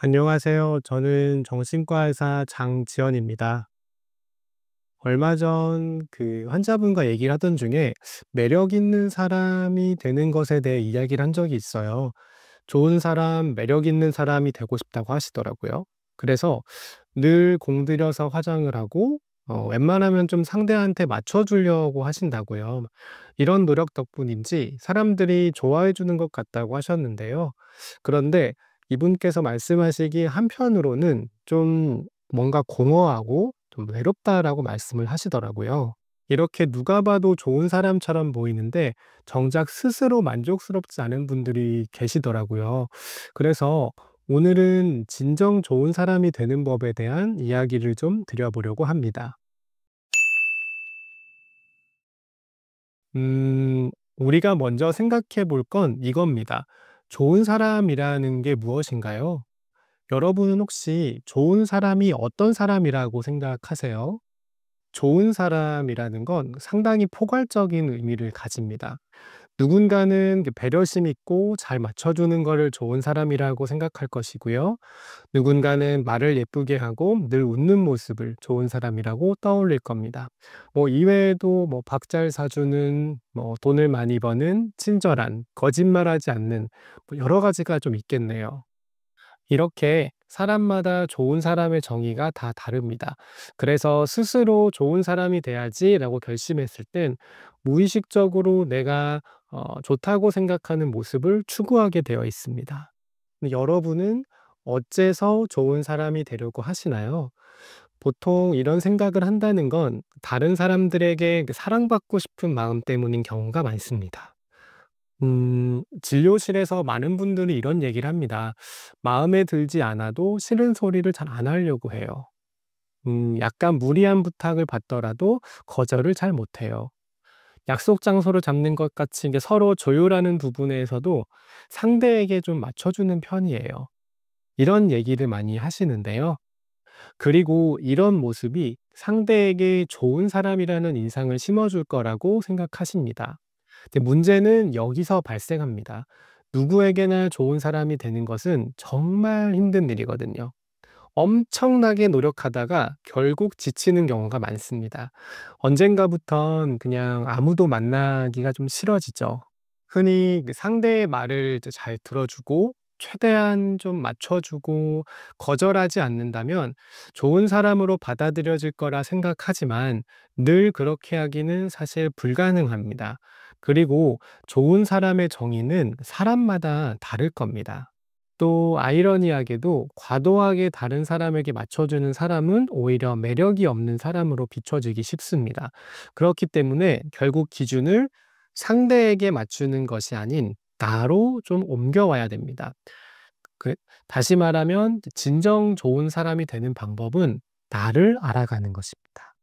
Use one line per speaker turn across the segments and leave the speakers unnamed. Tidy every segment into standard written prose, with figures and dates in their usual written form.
안녕하세요. 저는 정신과 의사 장지연입니다. 얼마 전 환자분과 얘기를 하던 중에 매력 있는 사람이 되는 것에 대해 이야기를 한 적이 있어요. 좋은 사람, 매력 있는 사람이 되고 싶다고 하시더라고요. 그래서 늘 공들여서 화장을 하고 웬만하면 좀 상대한테 맞춰주려고 하신다고요. 이런 노력 덕분인지 사람들이 좋아해 주는 것 같다고 하셨는데요. 그런데 이분께서 말씀하시기 한편으로는 좀 뭔가 공허하고 좀 외롭다라고 말씀을 하시더라고요. 이렇게 누가 봐도 좋은 사람처럼 보이는데 정작 스스로 만족스럽지 않은 분들이 계시더라고요. 그래서 오늘은 진정 좋은 사람이 되는 법에 대한 이야기를 좀 드려보려고 합니다. 음, 우리가 먼저 생각해 볼 건 이겁니다. 좋은 사람이라는 게 무엇인가요? 여러분은 혹시 좋은 사람이 어떤 사람이라고 생각하세요? 좋은 사람이라는 건 상당히 포괄적인 의미를 가집니다. 누군가는 배려심 있고 잘 맞춰주는 거를 좋은 사람이라고 생각할 것이고요. 누군가는 말을 예쁘게 하고 늘 웃는 모습을 좋은 사람이라고 떠올릴 겁니다. 이외에도 밥 잘 사주는, 돈을 많이 버는, 친절한, 거짓말하지 않는, 여러 가지가 좀 있겠네요. 이렇게 사람마다 좋은 사람의 정의가 다 다릅니다. 그래서 스스로 '좋은 사람이 돼야지.'라고 결심했을 땐 무의식적으로 내가 좋다고 생각하는 모습을 추구하게 되어 있습니다. 근데 여러분은 어째서 좋은 사람이 되려고 하시나요? 보통 이런 생각을 한다는 건 다른 사람들에게 사랑받고 싶은 마음 때문인 경우가 많습니다. 진료실에서 많은 분들이 이런 얘기를 합니다. 마음에 들지 않아도 싫은 소리를 잘 안 하려고 해요. 약간 무리한 부탁을 받더라도 거절을 잘 못해요. 약속 장소를 잡는 것 같이 이제 서로 조율하는 부분에서도 상대에게 좀 맞춰주는 편이에요. 이런 얘기를 많이 하시는데요. 그리고 이런 모습이 상대에게 좋은 사람이라는 인상을 심어줄 거라고 생각하십니다. 근데 문제는 여기서 발생합니다. 누구에게나 좋은 사람이 되는 것은 정말 힘든 일이거든요. 엄청나게 노력하다가 결국 지치는 경우가 많습니다. 언젠가부턴 그냥 아무도 만나기가 좀 싫어지죠. 흔히 상대의 말을 이제 잘 들어주고 최대한 좀 맞춰주고 거절하지 않는다면 좋은 사람으로 받아들여질 거라 생각하지만 늘 그렇게 하기는 사실 불가능합니다. 그리고 좋은 사람의 정의는 사람마다 다를 겁니다. 또 아이러니하게도 과도하게 다른 사람에게 맞춰주는 사람은 오히려 매력이 없는 사람으로 비춰지기 쉽습니다. 그렇기 때문에 결국 기준을 상대에게 맞추는 것이 아닌 나로 좀 옮겨와야 됩니다. 그 다시 말하면 진정 좋은 사람이 되는 방법은 나를 알아가는 것입니다.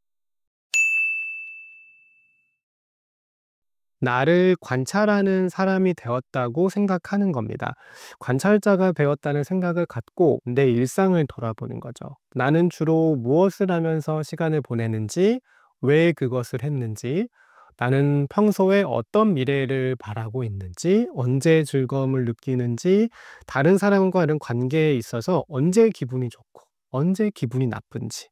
나를 관찰하는 사람이 되었다고 생각하는 겁니다. 관찰자가 되었다는 생각을 갖고 내 일상을 돌아보는 거죠. 나는 주로 무엇을 하면서 시간을 보내는지, 왜 그것을 했는지, 나는 평소에 어떤 미래를 바라고 있는지, 언제 즐거움을 느끼는지, 다른 사람과 이런 관계에 있어서 언제 기분이 좋고, 언제 기분이 나쁜지.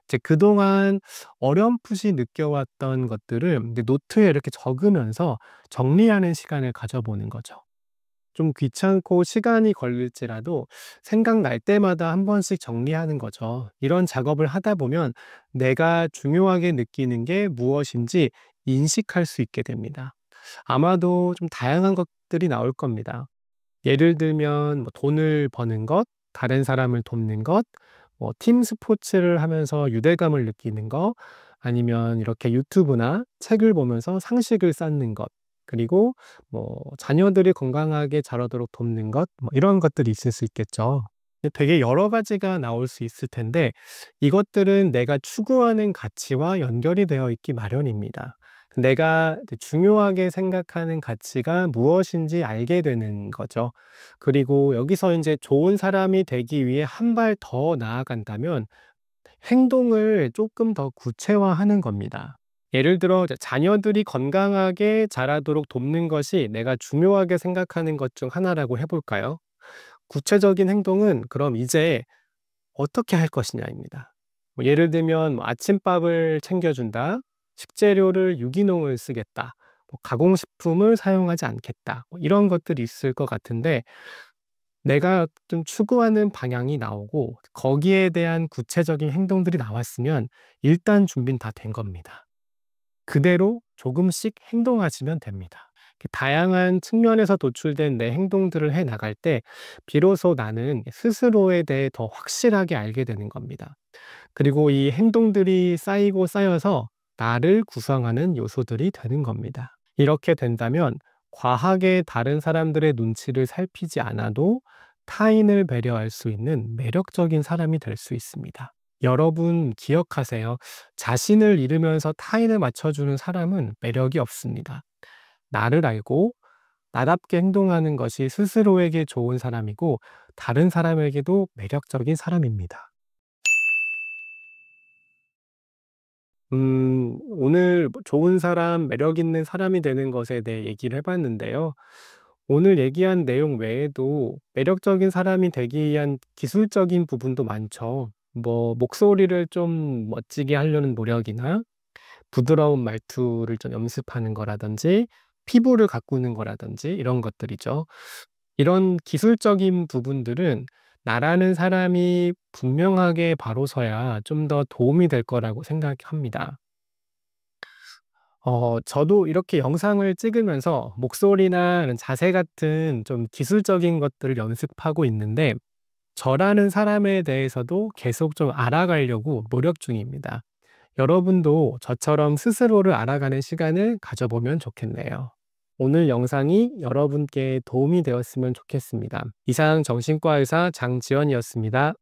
이제 그동안 어렴풋이 느껴왔던 것들을 이제 노트에 이렇게 적으면서 정리하는 시간을 가져보는 거죠. 좀 귀찮고 시간이 걸릴지라도 생각날 때마다 한 번씩 정리하는 거죠. 이런 작업을 하다 보면 내가 중요하게 느끼는 게 무엇인지 인식할 수 있게 됩니다. 아마도 좀 다양한 것들이 나올 겁니다. 예를 들면 돈을 버는 것, 다른 사람을 돕는 것, 팀 스포츠를 하면서 유대감을 느끼는 거, 아니면 이렇게 유튜브나 책을 보면서 상식을 쌓는 것, 그리고 자녀들이 건강하게 자라도록 돕는 것, 이런 것들이 있을 수 있겠죠. 근데 되게 여러 가지가 나올 수 있을 텐데 이것들은 내가 추구하는 가치와 연결이 되어 있기 마련입니다. 내가 중요하게 생각하는 가치가 무엇인지 알게 되는 거죠. 그리고 여기서 이제 좋은 사람이 되기 위해 한 발 더 나아간다면 행동을 조금 더 구체화하는 겁니다. 예를 들어 이제 자녀들이 건강하게 자라도록 돕는 것이 내가 중요하게 생각하는 것 중 하나라고 해 볼까요? 구체적인 행동은 그럼 이제 어떻게 할 것이냐입니다. 뭐 예를 들면 뭐 아침밥을 챙겨준다, 식재료를 유기농을 쓰겠다, 뭐 가공식품을 사용하지 않겠다, 뭐 이런 것들이 있을 것 같은데 내가 좀 추구하는 방향이 나오고 거기에 대한 구체적인 행동들이 나왔으면 일단 준비는 다 된 겁니다. 그대로 조금씩 행동하시면 됩니다. 다양한 측면에서 도출된 내 행동들을 해 나갈 때 비로소 나는 스스로에 대해 더 확실하게 알게 되는 겁니다. 그리고 이 행동들이 쌓이고 쌓여서 나를 구성하는 요소들이 되는 겁니다. 이렇게 된다면 과하게 다른 사람들의 눈치를 살피지 않아도 타인을 배려할 수 있는 매력적인 사람이 될 수 있습니다. 여러분 기억하세요. 자신을 잃으면서 타인을 맞춰주는 사람은 매력이 없습니다. 나를 알고 나답게 행동하는 것이 스스로에게 좋은 사람이고 다른 사람에게도 매력적인 사람입니다. 오늘 뭐 좋은 사람, 매력 있는 사람이 되는 것에 대해 얘기를 해 봤는데요. 오늘 얘기한 내용 외에도 매력적인 사람이 되기 위한 기술적인 부분도 많죠. 뭐 목소리를 좀 멋지게 하려는 노력이나 부드러운 말투를 좀 연습하는 거라든지 피부를 가꾸는 거라든지 이런 것들이죠. 이런 기술적인 부분들은 나라는 사람이 분명하게 바로 서야 좀 더 도움이 될 거라고 생각합니다. 저도 이렇게 영상을 찍으면서 목소리나 이런 자세 같은 좀 기술적인 것들을 연습하고 있는데 저라는 사람에 대해서도 계속 좀 알아가려고 노력 중입니다. 여러분도 저처럼 스스로를 알아가는 시간을 가져보면 좋겠네요. 오늘 영상이 여러분께 도움이 되었으면 좋겠습니다. 이상 정신과 의사 장지연이었습니다.